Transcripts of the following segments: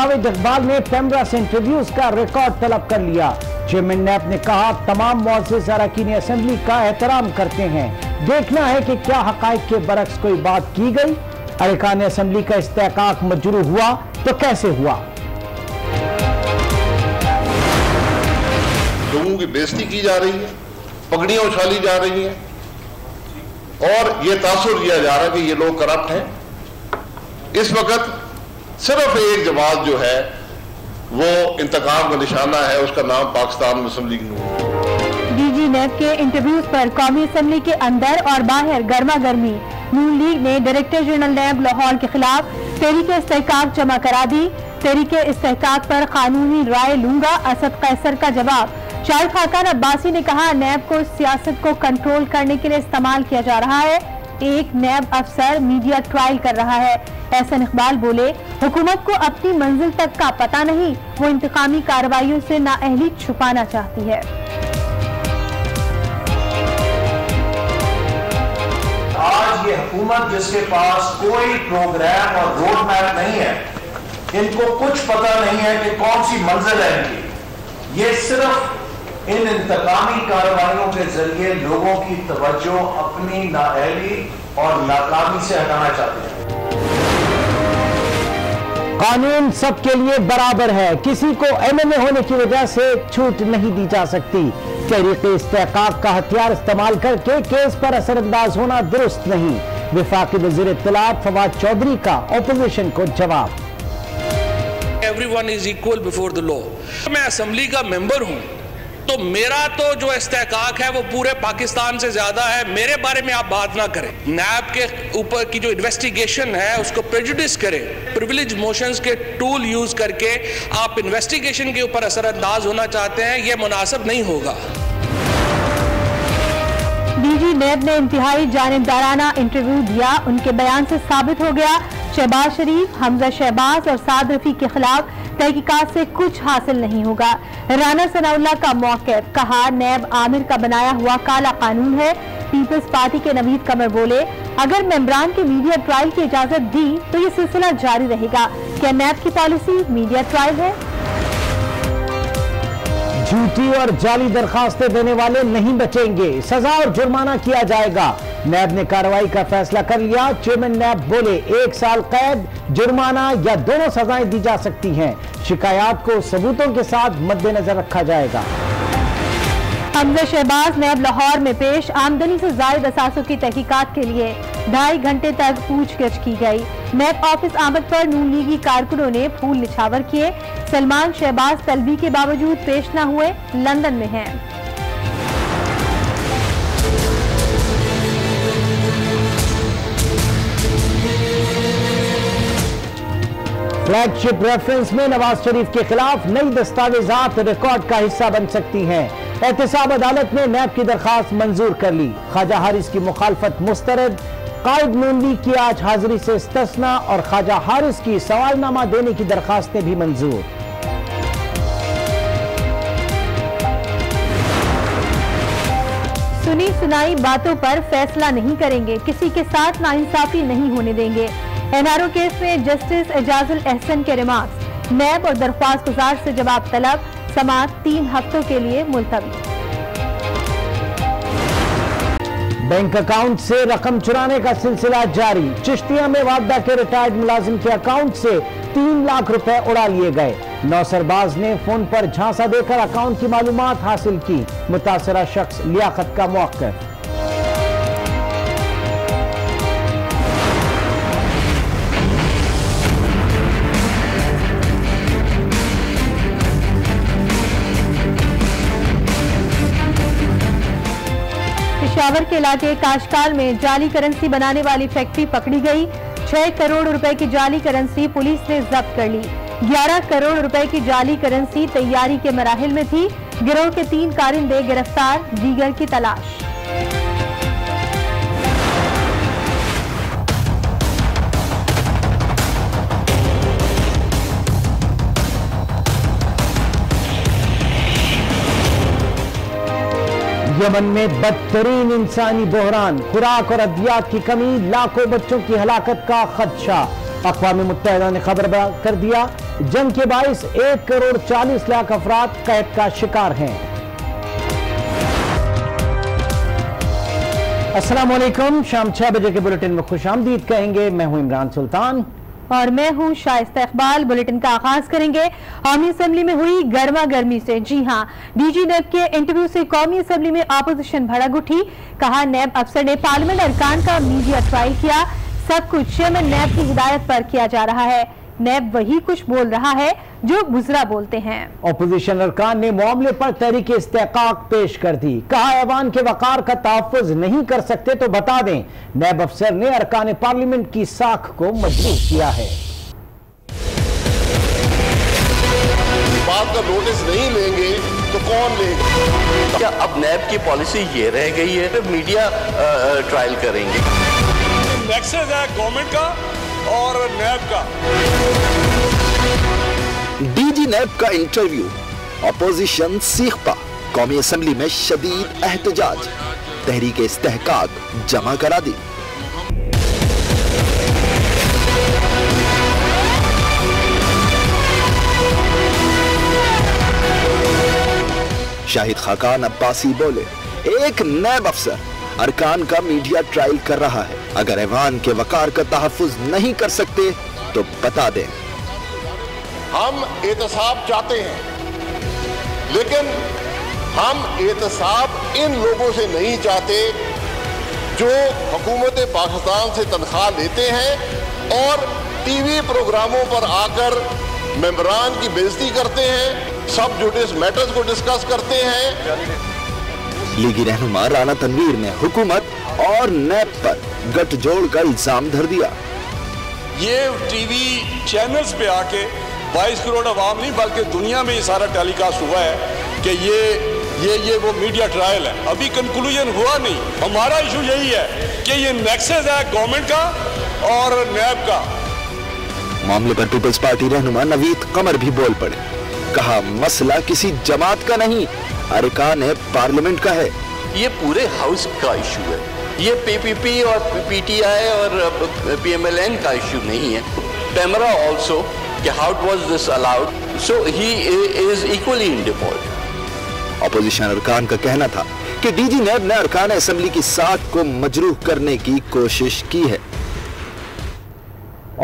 जावेद इकबाल ने पैमरा से इंटरव्यूज का रिकॉर्ड तलब कर लिया। चेयरमैन नैब ने कहा, तमाम मुअज़्ज़िज़ अरकान असेंबली का एहतराम करते हैं, देखना है कि क्या हक़ाइक़ के बरक्स कोई बात की गई। अरकान असेंबली का इस्तेहकाक मजरू हुआ तो कैसे हुआ। लोगों की बेइज्जती की जा रही है, पगड़ियां उछाली जा रही हैं और ये तासुर दिया जा रहा है कि ये लोग करप्ट हैं। इस वक्त सिर्फ एक जमात जो है वो इंतकाम का निशाना है, उसका नाम पाकिस्तान मुस्लिम लीग नून है। डीजी नैब के इंटरव्यूज पर कौमी असेंबली के अंदर और बाहर गर्मा गर्मी। नून लीग ने डायरेक्टर जनरल नैब लाहौर के खिलाफ तहरीक इस्तेहकाक जमा करा दी। तहरीक इस्तेहकाक पर कानूनी राय लूंगा, असद कैसर का जवाब। शाहिद खाकान अब्बासी ने कहा, नैब को सियासत को कंट्रोल करने के लिए इस्तेमाल किया जा रहा है। एक नैब अफसर मीडिया ट्रायल कर रहा है। एहसन इकबाल बोले, हुकूमत को अपनी मंजिल तक का पता नहीं, वो इंतकामी कार्रवाइयों से नाअहली छुपाना चाहती है। आज ये हुकूमत जिसके पास कोई प्रोग्राम और रोड मैप नहीं है, इनको कुछ पता नहीं है कि कौन सी मंजिल है इनकी। ये सिर्फ इन इंतकामी कार्रवाइयों के जरिए लोगों की तवज्जो अपनी नाअहली और नाकामी से हटाना चाहते हैं। कानून सबके लिए बराबर है, किसी को एमएनए होने की वजह से छूट नहीं दी जा सकती। तहरीक इस्तेहकाक का हथियार इस्तेमाल करके केस पर असरअंदाज होना दुरुस्त नहीं। वफाकी वज़ीर इत्तलात फवाद चौधरी का ऑपोजिशन को जवाब। Everyone is equal before the law. मैं असेंबली का मेंबर हूं तो मेरा तो जो इस्तेहकाक है वो पूरे पाकिस्तान से ज्यादा है। मेरे बारे में आप बात ना करें। नैब के ऊपर की जो इन्वेस्टिगेशन है उसको प्रेजुडिस करें। प्रिविलेज मोशंस के टूल यूज करके आप इन्वेस्टिगेशन के ऊपर असरअंदाज होना चाहते हैं, ये मुनासिब नहीं होगा। डीजी नैब ने इंतहाई जानिबदाराना इंटरव्यू दिया। उनके बयान से साबित हो गया, शहबाज शरीफ, हमजा शहबाज और साद रफी के खिलाफ तहकीकात से कुछ हासिल नहीं होगा। राना सनाउल्लाह का मौक़िफ़, कहा, नैब आमिर का बनाया हुआ काला कानून है। पीपल्स पार्टी के नवीद कमर बोले, अगर मेंबरान के मीडिया ट्रायल की इजाजत दी तो ये सिलसिला जारी रहेगा। क्या नैब की पॉलिसी मीडिया ट्रायल है? झूठी और जाली दरखास्तें देने वाले नहीं बचेंगे, सजा और जुर्माना किया जाएगा। नैब ने कार्रवाई का फैसला कर लिया। चेयरमैन नैब बोले, 1 साल कैद, जुर्माना या दोनों सजाएं दी जा सकती हैं। शिकायत को सबूतों के साथ मद्देनजर रखा जाएगा। हमजा शहबाज नैब लाहौर में पेश। आमदनी से जायद असासों की तहकीकात के लिए 2.5 घंटे तक पूछगिछ की गई। नैब ऑफिस आमद पर नून लीगी कारकुनों ने फूल निछावर किए। सलमान शहबाज तलबी के बावजूद पेश न हुए, लंदन में हैं। फ्लैगशिप रेफरेंस में नवाज शरीफ के खिलाफ नई दस्तावेजात रिकॉर्ड का हिस्सा बन सकती हैं। एहतसाब अदालत ने नैब की दरखास्त मंजूर कर ली। ख्वाजा हारिस की मुखालफत मुस्तरद। कायद नून लीग की आज हाजिरी से इस्तिस्ना और ख्वाजा हारिस की सवालनामा देने की दरखास्तें भी मंजूर। सुनी सुनाई बातों पर फैसला नहीं करेंगे, किसी के साथ नाइंसाफी नहीं होने देंगे। एनआरओ केस में जस्टिस एजाजुल एहसन के रिमार्क्स। नैब और दरख्वास्त गुजार से जवाब तलब। समाअत 3 हफ्तों के लिए मुलतवी। बैंक अकाउंट से रकम चुराने का सिलसिला जारी। चिश्तिया में वादा के रिटायर्ड मुलाजिम के अकाउंट से 3 लाख रुपए उड़ा लिए गए। नौसरबाज ने फोन पर झांसा देकर अकाउंट की मालूमात हासिल की। मुतासरा शख्स लियाकत का मौक़िफ़। पेशावर के इलाके काशकाल में जाली करेंसी बनाने वाली फैक्ट्री पकड़ी गई। 6 करोड़ रुपए की जाली करेंसी पुलिस ने जब्त कर ली। 11 करोड़ रुपए की जाली करेंसी तैयारी के मराहिल में थी। गिरोह के 3 कारिंदे गिरफ्तार, दीगर की तलाश। यमन में बदतरीन इंसानी बहरान, खुराक और अद्वियात की कमी, लाखों बच्चों की हलाकत का खदशा। अक़वाम मुत्तहिदा ने खबर कर दिया, जंग के बाइस 1 करोड़ 40 लाख अफराद कैद का शिकार हैं। अस्सलाम वालेकुम, शाम 6 बजे के बुलेटिन में खुशामदीद कहेंगे। मैं हूं इमरान सुल्तान और मैं हूं शाइस्ता इकबाल। बुलेटिन का आगाज करेंगे कौमी असेंबली में हुई गर्मा गर्मी से। जी हां, डीजी नैब के इंटरव्यू से कौमी असेंबली में अपोजिशन भड़क उठी। कहा नैब अफसर ने पार्लियामेंट अरकान का मीडिया ट्रायल किया, सब कुछ चेयरमैन नैब की हिदायत पर किया जा रहा है। नैब वही कुछ बोल रहा है जो गुजरा बोलते हैं। अपोजिशन अरकान ने मामले पर तहरीक इस्तेकाक पेश कर दी। कहा ऐवान के वकार का तहफ़्फ़ुज़ नहीं कर सकते तो बता दें। नैब अफसर ने अरकान पार्लियामेंट की साख को मजबूर किया है। बात का नोटिस नहीं लेंगे तो कौन लेगा? क्या अब नैब की पॉलिसी ये रह गई है तो मीडिया ट्रायल करेंगे? नेक्सस है गवर्नमेंट का और नैब का। डीजी नैब का इंटरव्यू, अपोजिशन सीखपा, कौमी असेंबली में शदीद एहतजाज, तहरीक इस्तेहकाक जमा करा दी। शाहिद खाकान अब्बासी बोले, एक नैब अफसर अरकान का मीडिया ट्रायल कर रहा है। अगर ऐवान के वकार का तहफ़्फ़ुज़ नहीं कर सकते तो बता दें। हम एहतसाब चाहते हैं, लेकिन हम एहतसाब इन लोगों से नहीं चाहते जो हुकूमत पाकिस्तान से तनख्वाह लेते हैं और टीवी प्रोग्रामों पर आकर मेंबरान की बेइज्जती करते हैं, सब जुडिस मैटर्स को डिस्कस करते हैं। लीगी रहनुमा राना तनवीर ने हुकूमत और नैब पर गठजोड़ का इल्जाम धर दिया। ये टीवी चैनल्स पे आके 22 करोड़ अवाम नहीं बल्कि दुनिया में ये सारा टेलीकास्ट हुआ है कि ये वो मीडिया ट्रायल है। अभी कंक्लूजन हुआ नहीं। हमारा इशू यही है कि ये नेक्सस है गवर्नमेंट का और नैब का। मामले पर पीपल्स पार्टी रहनुमा नवीद कमर भी बोल पड़े। कहा मसला किसी जमात का नहीं, अरकान पार्लियामेंट का है। ये पूरे हाउस का इशू है, ये पीपीपी और पीटीआई और पीएमएलएन का इशू नहीं है। पैमरा ऑल्सो कि how was this allowed, so he is equally in default. Opposition अरकान का कहना था कि डीजी नैब ने अरकान असेंबली की साख को मजरूह करने की कोशिश की है।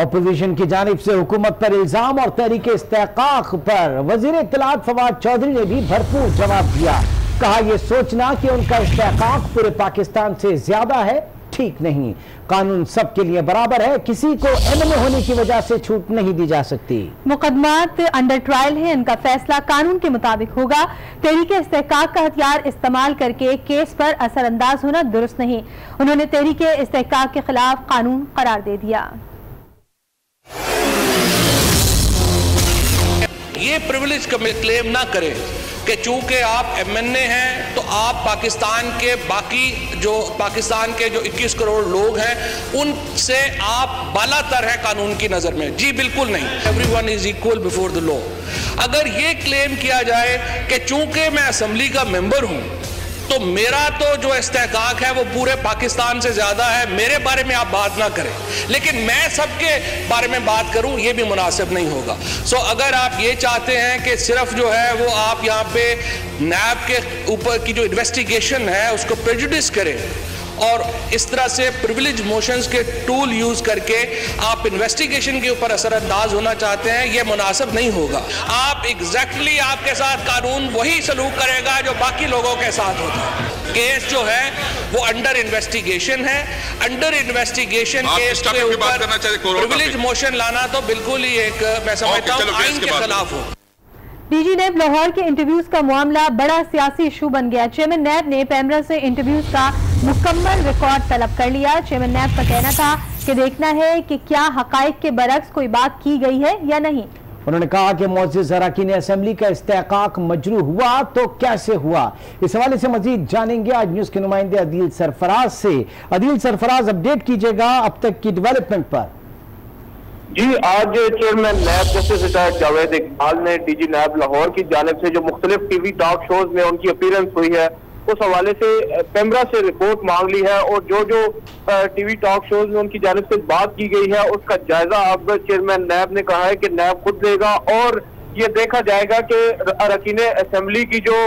अपोजिशन की जानिब से हुकूमत पर इल्जाम और तहरीक इस्तेकाक पर वजीर इत्तलात फवाद चौधरी ने भी भरपूर जवाब दिया। कहा यह सोचना कि उनका इस्तेकाक पूरे पाकिस्तान से ज्यादा है ठीक नहीं। कानून सबके लिए बराबर है, किसी को एमएलए होने की वजह से छूट नहीं दी जा सकती। मुकदमात अंडर ट्रायल है, इनका फैसला कानून के मुताबिक होगा। तहरीक इस्तेकाक का हथियार इस्तेमाल करके केस पर असरअंदाज होना दुरुस्त नहीं। उन्होंने तहरीक इस्तेकाक के खिलाफ कानून करार दे दिया। ये प्रिविलेज क्लेम ना करें कि चूंकि आप एमएनए हैं तो आप पाकिस्तान के 21 करोड़ लोग हैं उनसे आप बालातर हैं कानून की नजर में। जी बिल्कुल नहीं, everyone is equal before the law. अगर ये क्लेम किया जाए कि चूंकि मैं असेंबली का मेंबर हूं तो मेरा तो जो इस्तेहकाक है वो पूरे पाकिस्तान से ज्यादा है, मेरे बारे में आप बात ना करें, लेकिन मैं सबके बारे में बात करूं, ये भी मुनासिब नहीं होगा। सो अगर आप ये चाहते हैं कि सिर्फ जो है वो आप यहाँ पे नैब के ऊपर की जो इन्वेस्टिगेशन है उसको प्रेजुडिस करें और इस तरह से प्रिविलेज मोशंस के टूल यूज करके आप इन्वेस्टिगेशन के ऊपर असरअंदाज होना चाहते हैं, यह मुनासिब नहीं होगा। आप एग्जैक्टली आपके साथ कानून वही सलूक करेगा जो बाकी लोगों के साथ होता है। केस जो है वो अंडर इन्वेस्टिगेशन है, अंडर इन्वेस्टिगेशन केस के ऊपर प्रिविलेज मोशन लाना तो बिल्कुल ही एक मैं समझता हूँ आइन के खिलाफ हो। डीजी नैब लाहौर के इंटरव्यूज का मामला बड़ा सियासी इशू बन गया। चेयरमैन नैब ने पैमरा से इंटरव्यूज का मुकम्मल रिकॉर्ड तलब कर लिया। चेयरमैन नैब का कहना था कि देखना है कि क्या हकाइक के बरक्स कोई बात की गई है या नहीं। उन्होंने कहा कि मुअज़्ज़िज़ अरकान असेंबली का इस्तेहकाक मजरूह हुआ तो कैसे हुआ। इस हवाले से मजीद जानेंगे आज न्यूज के नुमाइंदे अदील सरफराज से। अदील सरफराज, अपडेट कीजिएगा अब तक की डेवलपमेंट पर। जी, आज chairman NAB justice retired Javed Iqbal ने डीजी नैब लाहौर की जानिब से जो मुख्तलिफ टीवी टॉक शोज में उनकी अपीयरेंस हुई है उस हवाले से पेमरा से रिपोर्ट मांग ली है और जो जो टीवी टॉक शोज में उनकी जानिब से बात की गई है उसका जायजा अब चेयरमैन नैब ने कहा है कि नैब खुद लेगा और ये देखा जाएगा कि अरकान असेंबली की जो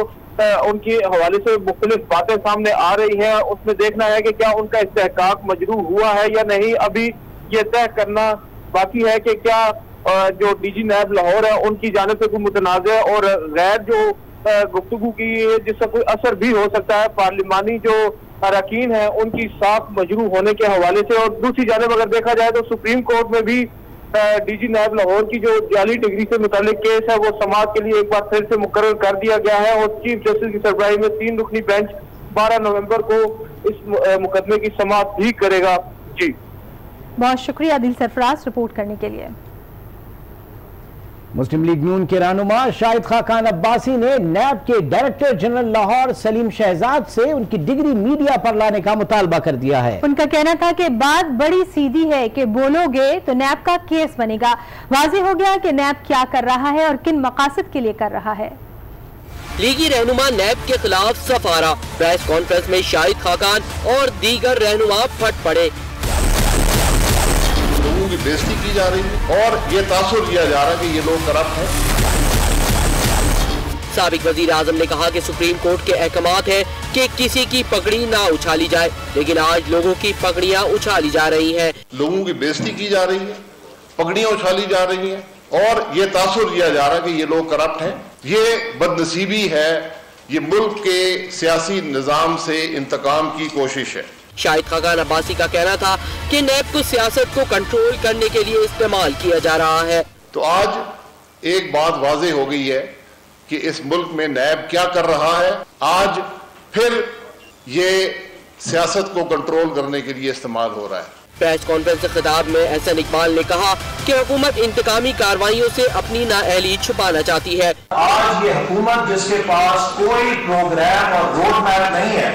उनके हवाले से मुख्तलिफ बातें सामने आ रही हैं उसमें देखना है कि क्या उनका इस्तेहकाक मजरू हुआ है या नहीं। अभी ये तय करना बाकी है कि क्या जो डीजी नैब लाहौर है उनकी जानिब से कोई मुतनाज़ और गैर जो गुफ्तगू की जिसका कोई असर भी हो सकता है पार्लिमानी जो अरकान है उनकी साख मजरू होने के हवाले से। और दूसरी जानिब अगर देखा जाए तो सुप्रीम कोर्ट में भी डीजी नैब लाहौर की जो जाली डिग्री से मुतालिक केस है वो समाअत के लिए एक बार फिर से मुकर्रर कर दिया गया है और चीफ जस्टिस की सरबराही में 3 रुकनी बेंच 12 नवंबर को इस मुकदमे की समाअत भी करेगा। जी बहुत शुक्रिया दिल सरफराज रिपोर्ट करने के लिए। मुस्लिम लीग नून के रहनुमा शाहिद खाकान अब्बासी ने नैब के डायरेक्टर जनरल लाहौर सलीम शहजाद से उनकी डिग्री मीडिया पर लाने का मुतालबा कर दिया है। उनका कहना था कि बात बड़ी सीधी है कि बोलोगे तो नैब का केस बनेगा। वाज़ेह हो गया कि नैब क्या कर रहा है और किन मकासद के लिए कर रहा है। लीगी रहनुमा नैब के खिलाफ सफारा, प्रेस कॉन्फ्रेंस में शाहिद खाकान और दीगर रहनुमा फट पड़े। लोगों की बेइज्जती की जा रही है और ये तासुर दिया जा रहा है कि ये लोग करप्ट हैं। साबिक वजीर आजम ने कहा कि सुप्रीम कोर्ट के अहकामात है कि किसी की पगड़ी ना उछाली जाए, लेकिन आज लोगों की पगड़ियां उछाली जा रही हैं। लोगों की बेइज्जती की जा रही है, पगड़ियां उछाली जा रही हैं और ये तासुर दिया जा रहा है कि ये लोग करप्ट हैं। ये बदनसीबी है, ये मुल्क के सियासी निजाम से इंतकाम की कोशिश है। शाहिद खाकान अब्बासी का कहना था कि नैब को सियासत को कंट्रोल करने के लिए इस्तेमाल किया जा रहा है। तो आज एक बात वाज़ेह हो गई है कि इस मुल्क में नैब क्या कर रहा है। आज फिर ये सियासत को कंट्रोल करने के लिए इस्तेमाल हो रहा है। प्रेस कॉन्फ्रेंस से खिताब में एहसन इकबाल ने कहा कि हुकूमत इंतकामी कार्रवाइयों से अपनी नाअहली छुपाना चाहती है। आज ये हुकूमत जिसके पास कोई प्रोग्राम और रोड मैप नहीं है,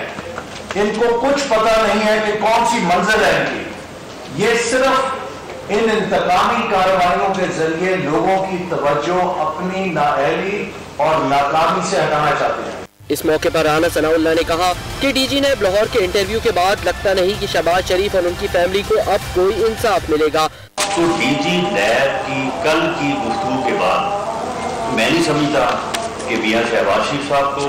इनको कुछ पता नहीं है कि कौन सी मंजिल है इनकी। ये सिर्फ इन इंतकामी कार्रवाइयों के जरिए लोगों की तवज्जो अपनी नाअहली और नाकामी से हटाना चाहते हैं। इस मौके पर राना सनाउल्लाह ने कहा कि डीजी नैब लाहौर के इंटरव्यू के बाद लगता नहीं कि शहबाज शरीफ और उनकी फैमिली को अब कोई इंसाफ मिलेगा। तो डीजी नैब की कल की गुफ्तगू के बाद मैं नहीं समझता कि मियां शहबाज शरीफ साहब को,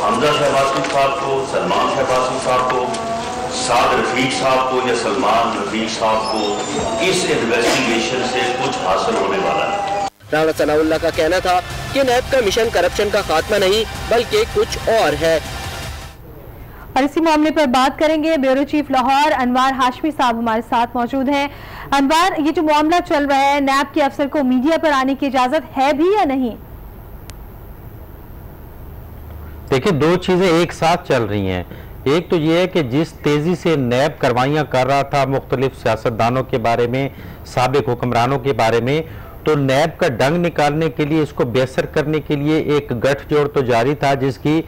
हमजा शहबाज शरीफ साहब को, सलमान शहबाज शरीफ साहब को, साद रफीक साहब को या सलमान रफीक साहब को इस इन्वेस्टिगेशन से कुछ हासिल होने वाला है। राना सनाउल्लाह का कहना था कि नैब का मिशन करप्शन का खात्मा नहीं बल्कि कुछ और है। और इसी मामले पर बात करेंगे। ब्यूरो चीफ लाहौर अनवार हाशमी साहब हमारे साथ मौजूद हैं। अनवार, ये जो मामला चल रहा है, नैब के अफसर को मीडिया पर आने की इजाजत है भी या नहीं? देखिए, दो चीजें एक साथ चल रही हैं। एक तो ये है कि जिस तेजी से नैब कार्रवाइयां कर रहा था मुख्तलिफ सियासतदानों के बारे में, साबिक हुक्मरानों के बारे में, तो नैब का डंग निकालने के लिए, इसको बेअसर करने के लिए एक गठजोड़ तो जारी था जिसकी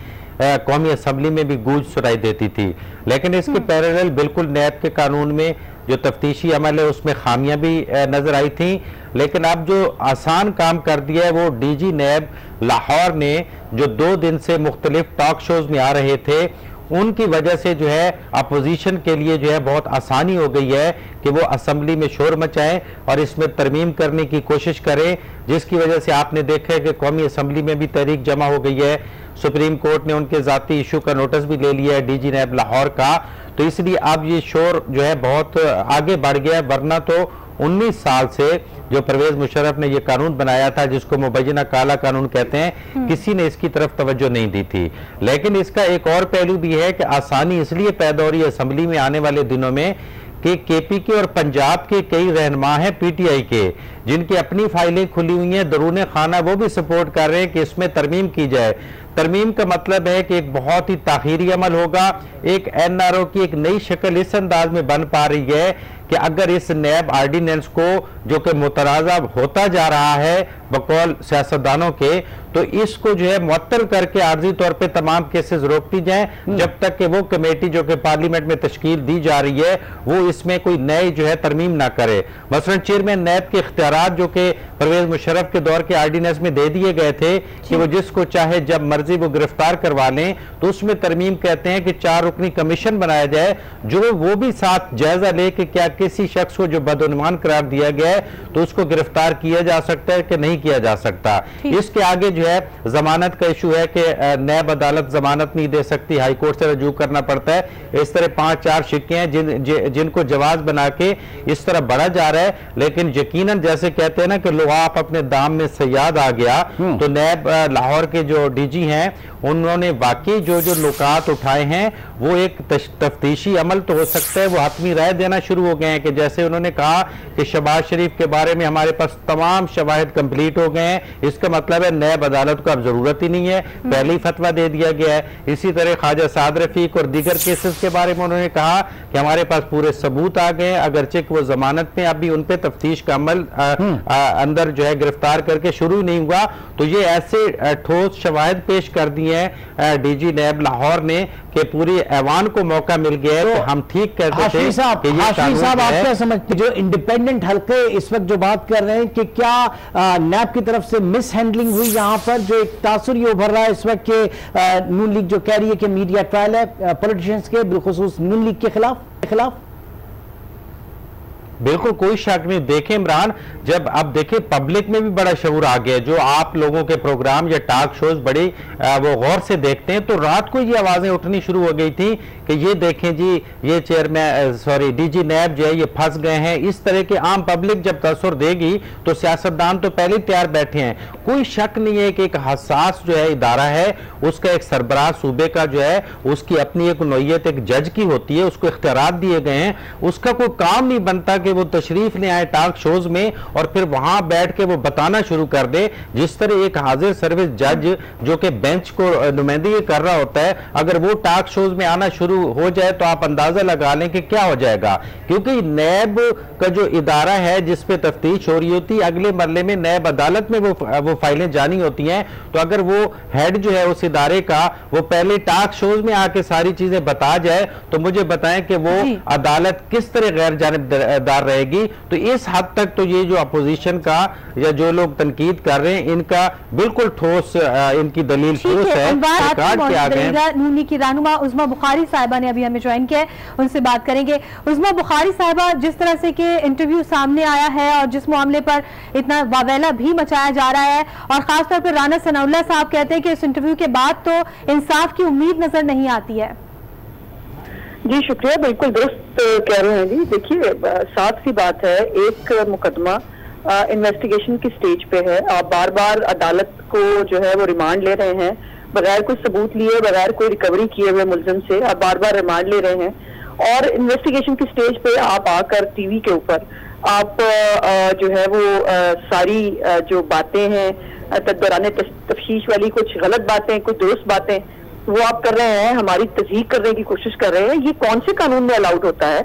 कौमी असम्बली में भी गूंज सुनाई देती थी। लेकिन इसके पैरेलल बिल्कुल नैब के कानून में जो तफ्तीशी अमल है उसमें खामियां भी नजर आई थी। लेकिन अब जो आसान काम कर दिया है वो डीजी नैब लाहौर ने, जो 2 दिन से मुख्तलिफ टॉक शोज में आ रहे थे, उनकी वजह से जो है अपोजिशन के लिए जो है बहुत आसानी हो गई है कि वो असम्बली में शोर मचाएं और इसमें तरमीम करने की कोशिश करें, जिसकी वजह से आपने देखा है कि कौमी असम्बली में भी तहरीक जमा हो गई है। सुप्रीम कोर्ट ने उनके जाती इशू का नोटिस भी ले लिया है डीजी नैब लाहौर का। तो इसलिए अब ये शोर जो है बहुत आगे बढ़ गया है। वरना तो 19 साल से जो परवेज मुशर्रफ ने ये कानून बनाया था, जिसको मुबैना काला कानून कहते हैं, किसी ने इसकी तरफ तवज्जो नहीं दी थी। लेकिन इसका एक और पहलू भी है कि आसानी इसलिए पैदा हो रही है असम्बली में आने वाले दिनों में कि केपी के और पंजाब के कई रहनुमा हैं पीटीआई के, जिनकी अपनी फाइलें खुली हुई हैं दरूने खाना, वो भी सपोर्ट कर रहे हैं कि इसमें तरमीम की जाए। तरमीम का मतलब है कि एक बहुत ही ताखीरी अमल होगा। एक एनआरओ की एक नई शक्ल इस अंदाज में बन पा रही है कि अगर इस नैब आर्डिनेंस को, जो कि मुतराजा होता जा रहा है बकौल सियासतदानों के, तो इसको जो है मुअत्तल करके आर्जी तौर पे तमाम केसेस रोक दी जाए जब तक कि वो कमेटी जो कि पार्लियामेंट में तश्कील दी जा रही है वो इसमें कोई नई जो है तरमीम ना करे। मसलन चेयरमैन नैब के इख्तियारात जो कि परवेज मुशर्रफ के दौर के ऑर्डिनेंस में दे दिए गए थे कि वो जिसको चाहे जब मर्जी वो गिरफ्तार करवा लें, तो उसमें तरमीम कहते हैं कि 4 रुकनी कमीशन बनाया जाए जो वो भी साथ जायजा ले कि क्या किसी शख्स को जो बदउनवान करार दिया गया है तो उसको गिरफ्तार किया जा सकता है कि नहीं किया जा सकता। इसके आगे जो है जमानत का इशू है कि नैब अदालत जमानत नहीं दे सकती, हाई कोर्ट से रजू करना पड़ता है। इस तरह 5-4 शिक्के हैं जिनको जवाब बना के इस तरह बढ़ा जा रहा है। लेकिन यकीनन जैसे कहते हैं ना कि लुआफ अपने दाम में सयाद आ गया, तो नैब लाहौर के जो डीजी हैं उन्होंने वाकई जो लुकात उठाए हैं वो एक तफ्तीशी अमल तो हो सकता है, वो हतमी राय देना शुरू हो गए हैं कि जैसे उन्होंने कहा कि शहबाज शरीफ के बारे में हमारे पास तमाम शवाहिद कंप्लीट हो गए हैं, इसका मतलब है नैब अदालत को अब जरूरत ही नहीं है, पहले ही फतवा दे दिया गया है। इसी तरह ख्वाजा साद रफीक और दीगर केसेस के बारे में उन्होंने कहा कि हमारे पास पूरे सबूत आ गए, अगरचे कि वो जमानत में अभी उन पे तफ्तीश का अमल अंदर जो है गिरफ्तार करके शुरू नहीं हुआ। तो ये ऐसे ठोस शवाहिद पेश कर दिए हैं डीजी नैब लाहौर ने कि पूरी ऐवान को मौका मिल गया है। तो हम ठीक कहते थे हाशमी साहब आप क्या समझते, जो इंडिपेंडेंट हल्के इस वक्त जो बात कर रहे हैं कि क्या नैब की तरफ से मिस हैंडलिंग हुई, यहाँ पर जो एक तासुर ये उभर रहा है इस वक्त के नून लीग जो कह रही है कि मीडिया ट्रायल है पॉलिटिशियंस के बिलखुसूस नून लीग के खिलाफ? बिल्कुल कोई शक नहीं। देखें इमरान, जब अब देखें पब्लिक में भी बड़ा शऊर आ गया, जो आप लोगों के प्रोग्राम या टॉक शोज बड़ी वो गौर से देखते हैं, तो रात को ये आवाजें उठनी शुरू हो गई थी कि ये देखें जी ये चेयरमैन डीजी नैब जो है ये फंस गए हैं। इस तरह के आम पब्लिक जब तसर देगी तो सियासतदान तो पहले तैयार बैठे हैं। कोई शक नहीं है कि एक हसास जो है इदारा है, उसका एक सरबराह सूबे का जो है उसकी अपनी एक नौयत एक जज की होती है, उसको इख्तियारात दिए गए हैं, उसका कोई काम नहीं बनता कि वो तशरीफ ले आए टॉक शोज में और फिर वहां बैठ के वो बताना शुरू कर दे। जिस तरह एक हाजिर सर्विस जज जो कि बेंच को नुमाइंदगी कर रहा होता है, अगर वो टॉक शोज में आना शुरू हो जाए तो आप अंदाजा लगा लें कि क्या हो जाएगा। क्योंकि नैब का जो इदारा है जिस पे तफ्तीश हो रही होती, अगले मरले में नैब अदालत में वो फाइलें जानी होती हैं, तो अगर वो हेड जो है उस इदारे का वो पहले टॉक शोज में आके सारी चीजें बता जाए तो मुझे बताएं कि वो अदालत किस तरह गैर जानिबदार रहेगी। तो इस हद तक तो ये जो अपोजिशन का या जो लोग तनकीद कर रहे हैं इनका बिल्कुल ठोस इनकी दलील ठोस है। नूनी की रहनुमा उज़्मा बुखारी साहिबा ने अभी हमें ज्वाइन किया है, उनसे बात करेंगे। उज़्मा बुखारी साहिबा, जिस तरह से कि इंटरव्यू सामने आया है और जिस मामले पर इतना वावेला भी मचाया जा रहा है और खासतौर पर राना सनाउल्लाह साहब कहते हैं कि इस इंटरव्यू के बाद तो इंसाफ की उम्मीद नजर नहीं आती है। जी शुक्रिया, बिल्कुल दुरुस्त कह रहे हैं जी। देखिए साफ सी बात है, एक मुकदमा इन्वेस्टिगेशन की स्टेज पे है, आप बार बार अदालत को जो है वो रिमांड ले रहे हैं बगैर कोई सबूत लिए, बगैर कोई रिकवरी किए हुए मुलजिम से आप बार बार रिमांड ले रहे हैं और इन्वेस्टिगेशन की स्टेज पे आप आकर टीवी के ऊपर आप जो है वो सारी जो बातें हैं दौरान तफ्तीश वाली, कुछ गलत बातें कुछ दुरुस्त बातें वो आप कर रहे हैं, हमारी तस्दीक करने की कोशिश कर रहे हैं। ये कौन से कानून में अलाउड होता है?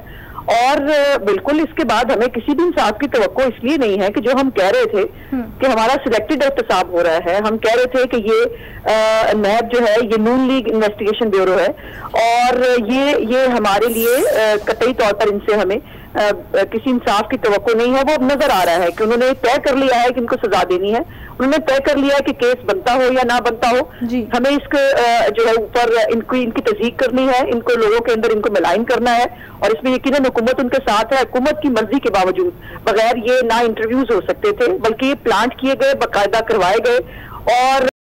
और बिल्कुल इसके बाद हमें किसी भी इंसाफ की तवक्को इसलिए नहीं है कि जो हम कह रहे थे कि हमारा सिलेक्टेड एहतसाब हो रहा है, हम कह रहे थे कि ये नैब जो है ये नून लीग इन्वेस्टिगेशन ब्यूरो है और ये हमारे लिए कतई तौर पर इनसे हमें किसी इंसाफ की तवक्को नहीं है। वो अब नजर आ रहा है कि उन्होंने तय कर लिया है कि इनको सजा देनी है, उन्होंने तय कर लिया है कि केस बनता हो या ना बनता हो, हमें इसके जो है ऊपर इनकी तस्दीक करनी है, इनको लोगों के अंदर इनको मिलाइन करना है और इसमें यकीनन हुकूमत उनके साथ है। हुकूमत की मर्जी के बावजूद बगैर ये ना इंटरव्यूज हो सकते थे, बल्कि ये प्लांट किए गए, बाकायदा करवाए गए और